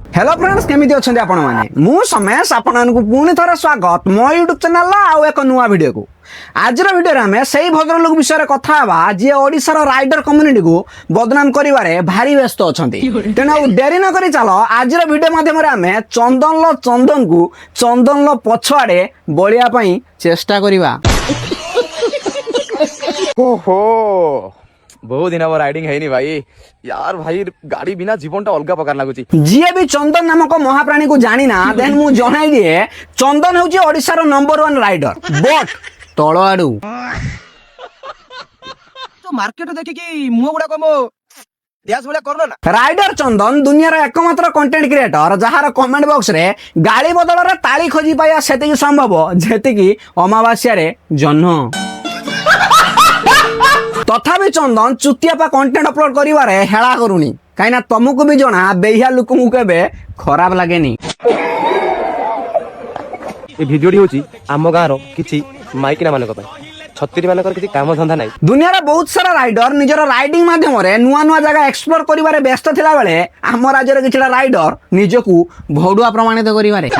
Hello friends केमिति अछंती आपण माने मु समेश आपनन को पुणी थरे स्वागत मो YouTube चैनल आ एक नुवा वीडियो को। आजर वीडियो रे हमें सही भद्रलोक विषय रे कथा हवा जे ओडिसा रो राइडर कम्युनिटी को बदनाम करिवारे भारी व्यस्त अछंती। तेना डेरी न करी चलो आजर वीडियो माध्यम रे हमें चंदन को चंदन लो पछवाडे बलिया पई चेष्टा करिवा। ओहो बहुत दिन अब राइडिंग है नी भाई यार भाई गाड़ी बिना जीवन टा अलग प्रकार लागुची। जिए भी चंदन नामक महाप्राणी को जानी ना देन मु जणाई दिए चंदन होची ओडिसा रो नंबर 1 राइडर बट तळ आडू तो मार्केट देखि कि मुह गुडा कमो देश भलिया करनो ना। राइडर चंदन दुनिया रो एकमात्र कंटेंट क्रिएटर जहार कमेंट बॉक्स रे गाड़ी बदल रे ताली खोजी पाया सेति संभव जेति कि अमावास्या रे जन्म। तथापि चंदन चुतियापा कंटेंट अपलोड करिवारे हेला करूनी काइना तुमको भी जणा बेहिया लोक मु केबे खराब लागेनी। ए वीडियो डी होची आम गाँ रो किछि माइकिना मानक पय छत्तीरी मानकर किछि काम धंधा नाही। दुनिया रे बहुत सारा राइडर निजर राइडिंग माध्यम रे नुआ नुआ जगह एक्सप्लोर करिवारे व्यस्त थिला बेले आम राज्य रे किछला राइडर निजकू भौडुआ प्रमाणित करिवारे।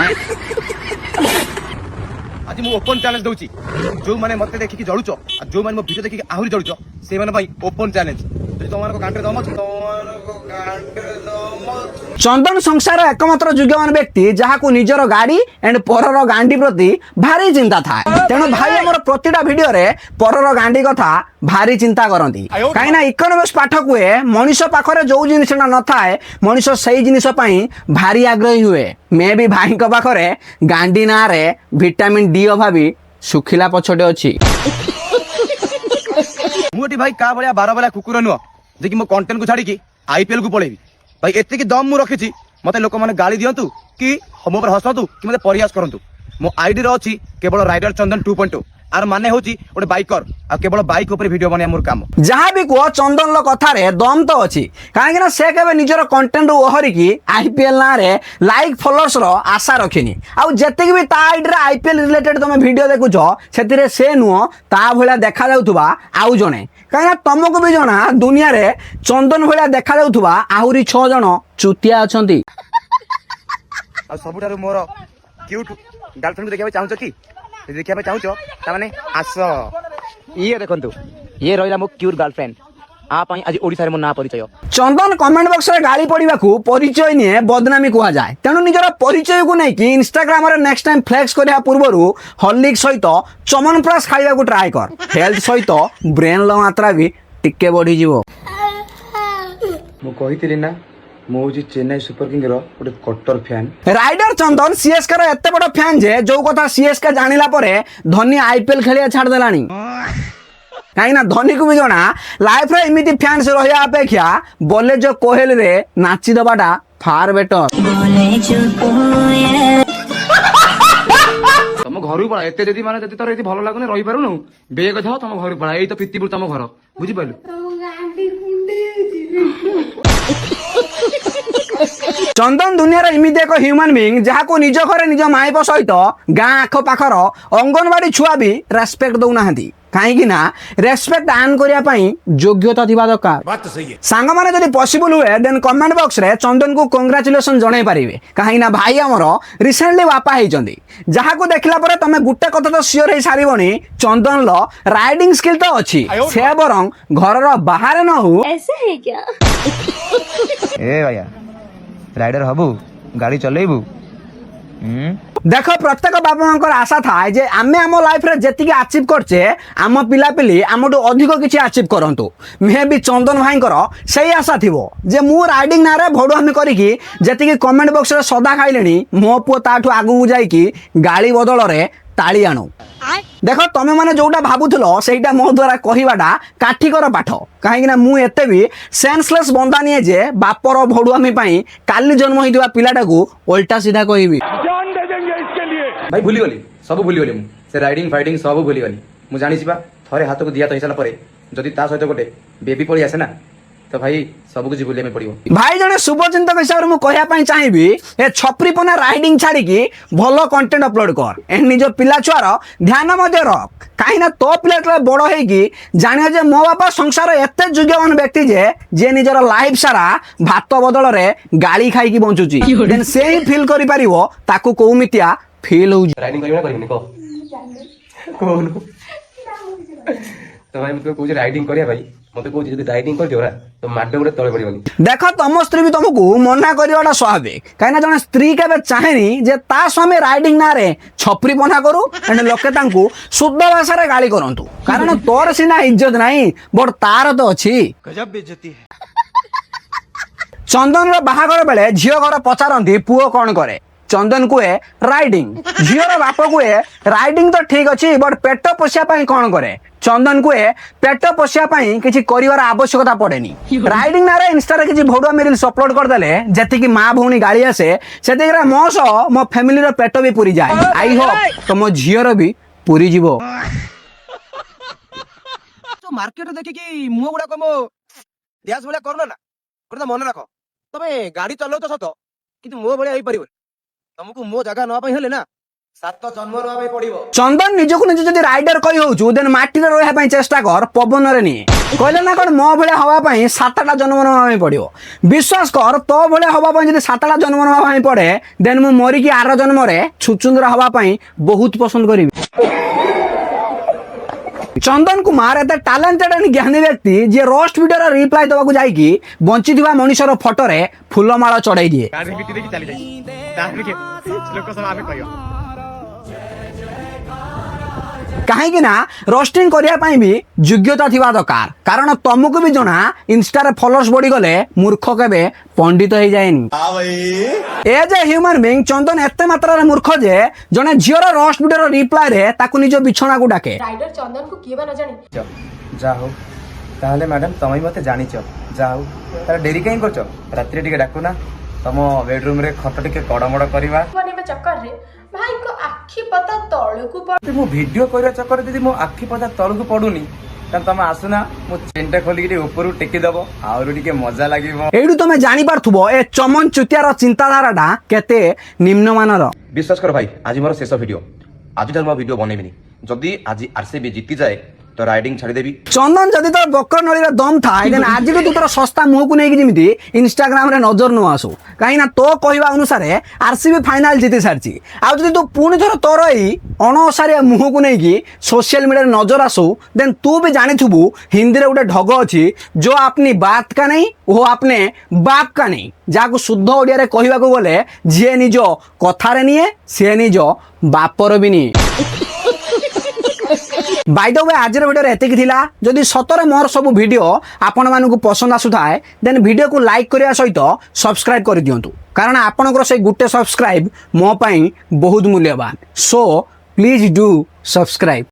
आज मु ओपन चैलेंज दउची जो माने मते देखि कि जळुचो आ जो माने मो वीडियो देखि कि आहुरी जळुचो से माने भाई ओपन चैलेंज जदि तोमार को कांटे दम चंदन संसार एकमात्र योग्यवान व्यक्ति जहां निजर गाड़ी एंड परर गांडी प्रति भारी चिंता थाए। तेणु भाई हमर प्रतिटा वीडियो रे परर गांडी कथा भारी चिंता करंती काई ना इकोनॉमिक्स पाठ कुए मनीष पाखरे जो जिनिसटा न थाए मनीष सही जिनिस पई भारी आग्रही हुए। मे भी भाई को पाखरे गांडी ना रे विटामिन डी अभावी सुखिला पछटे अछि। मुटी भाई का बलिया 12 बलिया कुकुर नुह जे कि मो कंटेंट को छाड़ी कि आईपीएल को पळेबी भाई एते कि दम मु रखिछि मते लोक माने गाली दियंतु कि हम ऊपर हसंतु कि मते परिहास करंतु। मो आईडी रो अछि केवल राइडर चंदन 2.2 आर माने होची ओटे बाइकर आ केवल बाइक ऊपर वीडियो बने मोर काम। जहां भी को चंदन लो कथा रे दम तो अछि काहे कि से केबे निजर कंटेंट ओहरी कि आईपीएल ना रे लाइक फॉलोअर्स रो आशा रखिनी आ जते भी ता आईडी रे आईपीएल रिलेटेड तमे वीडियो देखुछो सेतिरे से नुओ ता भला देखा जाउथबा आउ जणे काहे तुमको भी जणा दुनिया रे चंदन भला देखा जाउथबा आहुरी 6 जण चुतिया अछंती। आ सबुठारु मोर क्यूट गर्लफ्रेंड देखिबा चाहूछ कि देखिबा चाहूछ ता माने आस ये देखंतु ये रहिला मो क्यूट गर्लफ्रेंड आप आज ओडिसा रे मो ना परिचय। चंदन कमेंट बॉक्स रे गाली पड़िबा को परिचय निये बदनामी कुआ जाय तेनु निजर परिचय को नै कि इंस्टाग्राम रे नेक्स्ट टाइम फ्लेक्स करिया पूर्वरु हॉर्लिक्स सहित चमनप्राश खाइबा को ट्राई कर हेल्थ सहित ब्रेन लो मात्रा भी टिके बढ़ी जीवो। मो कहितिली ना मो होची चेन्नई सुपर किंग रो ओटे कट्टर फैन। राइडर चंदन सीएसके रो एते बड़ फैन जे जो कथा सीएसके जानिला परे धोनी आईपीएल खेलिया छाड़ देलानी काई ना धोनी को भी जणा लाइफ रे इमिति फैंस रहिया अपेक्षा बोले जो कोहेल रे नाची दबाटा फार बेटर। तम घर पड़ा एते जदी माने जदी तोर एती भलो लागुने रहि पारुनु बेग थाओ तम घर पड़ा एई तो पित्तीपुर तम घर बुझि पाइलु। चंदन दुनिया रे इमिति एक ह्यूमन बीइंग जहा को निज घरे निज माइप सहित गाँ आख पाखर अंगनवाड़ी छुआ भी रेस्पेक्ट दउ नाहंती काहेकि ना रेस्पेक्ट आन करिया पई योग्यता थिबा दरकार। बात तो सही है सांग माने जदी पॉसिबल हुए देन कमेंट बॉक्स रे चंदन को कांग्रेचुलेशन जणाई पारिबे काहेकि ना भाई हमरो रिसेंटली वापा हेइ जंदी जहा को देखला परे तमे गुट्टे कथा तो सियोर हे सारिबनी चंदन लो राइडिंग स्किल तो अछि से बरंग घर रो बाहर न हो। ऐसे है क्या? ए भैया राइडर हबु गाड़ी चलेबु देख प्रत्येक बापा मांकर आशा था जे आमे आम लाइफ रे जेतिकी अचीव करछे आम पिला पिली आमटो अधिक किछि अचीव करंतु मे भी चंदन भाईकर सही आशा थिबो जे मु राइडिंग ना रे भडो हम करिकी जेतिकी कमेंट बॉक्स रे सदा खाइलेनी मो पुओ ताठू आगु जाईकी गाड़ी बदल रे ताली आनु। देख तमे माने जोटा भाबुथलो सेटा मो द्वारा कहिबाटा काठीकर पाठ काहेकि ना मु एते भी सेंसलेस बंदा निये जे बापर भडुआमी पई काली जन्म होइदिबा पिलाटा को उल्टा सीधा कहिबी भाई भूली गली सब भूली गली मु से राइडिंग फाइटिंग सब भूली गली मु जानि छिबा थरे हाथ को दिया तो हिसाला परे जदी ता सहित गोटे बेबी पळी आसे ना तो भाई सब कुछ भूलिया पड़ो। भाई जने शुभचिंतक हिसाब से कहया पई चाहिबी ए छपरीपना राइडिंग छाड़ी की भलो कंटेंट अपलोड कर ए निज पिला छुआर ध्यान मध्य रख कहीं ना तो पिला बड़ होगी जानियो जे मो बापा संसार एते योग्यवान व्यक्ति जे निजर लाइफ सारा भात बदल रे गाली खाई की बंचुची देन से ही फील करि परिवो ताकू कोमितिया फील हो राइडिंग करियो ना करियो को कोन तो भाई मत को राइडिंग करिया भाई मत को जदी राइडिंग कर दियो ना तो माडे गुडे तळे पड़िबनी। देख तुम स्त्री भी तुमको मना करवाटा स्वाभाविक कहीं जन स्त्री के चाहेनी जे ता स्वामी राइडिंग ना रे छपरी पना करू एंड लोके तांकू शुद्ध भाषा रे गाली करंतु कारण तोर सिना इज्जत नहीं बट तार तो अछि गजब बेइज्जती है। चंदन रो बाहागर बेले झियो घर पचारंती पुओ कौन करे चंदन कुए राइडिंग झियोर बाप कुए राइडिंग तो ठीक अच्छी बट पेट पोषिया पाई कौन करे चंदन कुए पेट पोषिया पाई किछि करिवार आवश्यकता पड़ेनी राइडिंग ना रे इंस्टा रे किछि भोडुआ रील्स अपलोड कर देले जेति कि मां भौणी गाली आसे सेति रे मो सो मो फैमिली रो पेट भी पूरी जाए आई होप तो मो झियोर भी पूरी जीवो। तो मार्केट देखि कि मुह गुडा को मो रियाज भलिया करनो ना करता मन रख तमे गाड़ी चलाउ तो सत किंतु मो भलिया होई परिबो तुमको मो जगह नवा पई हेले ना सात जन्म रहा पई पड़िबो। चंदन निजको निज जदि राइडर कहि होछु देन माटी रे रहया पई चेष्टा कर पवन रे नी कहले ना कोन मो भले हवा पई सातटा जन्म नवा पई पड़िबो विश्वास कर तो भले हवा पई जदि सातटा जन्म नवा पई पड़े देन मु मरी की आर जन्म रे छुचुंदरा हवा पई बहुत पसंद करिवि। चंदन कुमार एते टैलेंटेड एंड ज्ञानी व्यक्ति जे रोस्ट वीडियो रे रिप्लाई दवा को जाई की बंचिथिबा मनुष्यर फोटो रे फूलमाला चढ़ाई दिए गाड़ी बिटी देखि चली जाई तार के लोक सब आमे कहियो कहीं ना रोस्टिंग करिया पाई भी योग्यता थिबा दरकार कारण तुमको भी जना इंस्टा रे फॉलोअर्स बढ़ी गले मूर्ख केबे पंडित हो जाएनी। हां भाई ए जे ह्यूमन बीइंग चंदन एते मात्रा रे मूर्ख जे जने झियोर रोस्ट वीडियो रो रिप्लाई रे ताकू निजो बिछणा को डाके राइडर चंदन को किए बा न जानी जा हो ताहले मैडम तमई मते जानि छ जा हो तार डेरी काई करछ रात्रि टिके डाकू ना तम बेडरूम रे खट टिके कड़मड़ करबा बने में चक्कर रे भाई को आखी पता तळकु पड़ मो वीडियो करबा चक्कर दीदी मो आखि पता तळकु पडुनी तम तम आसुना मो चेनटा खोली के ऊपर टेकी दबो आउर टिके मजा लागिबो एडू तमे जानि पारथुबो ए चमन चुतियार चिंताधाराटा केते निम्नमानर। विश्वास कर भाई आज मोर शेष वीडियो आज मो वीडियो बनेबिनी जदी आज आरसीबी जीती जाए तो राइडिंग छाड़ी देबी। चंदन जदि तोर बकर नळी रे दम थाए देन आज तू तोर सस्ता मुह को नेकी जिमिति इंस्टाग्राम रे नजर न आसु काई ना तो कहवा अनुसार आरसीबी फाइनल जीति सारची आ जदि तू पुणी थोर तोर ई अनसारिया मुह को नेकी सोशल मीडिया रे नजर आसु देन तू भी जानिथुबु हिंदी रे उडे ढग अछि जो अपनी बात का नहीं वो अपने बाप का नहीं जाको शुद्ध ओडिया रे कहवा को बोले जे निजो कथा रे निए से निजो बापर भी नहीं। बाय द वे आज वीडियो एतिक थिला जदि सतरे मोर सब वीडियो आपण मानकु पसंद आसुथाए देन वीडियो को लाइक करिया सहित सब्सक्राइब कर दियंतु कारण आपनकर से गुटे सब्सक्राइब मो पई बहुत मूल्यवान सो प्लीज डू सब्सक्राइब।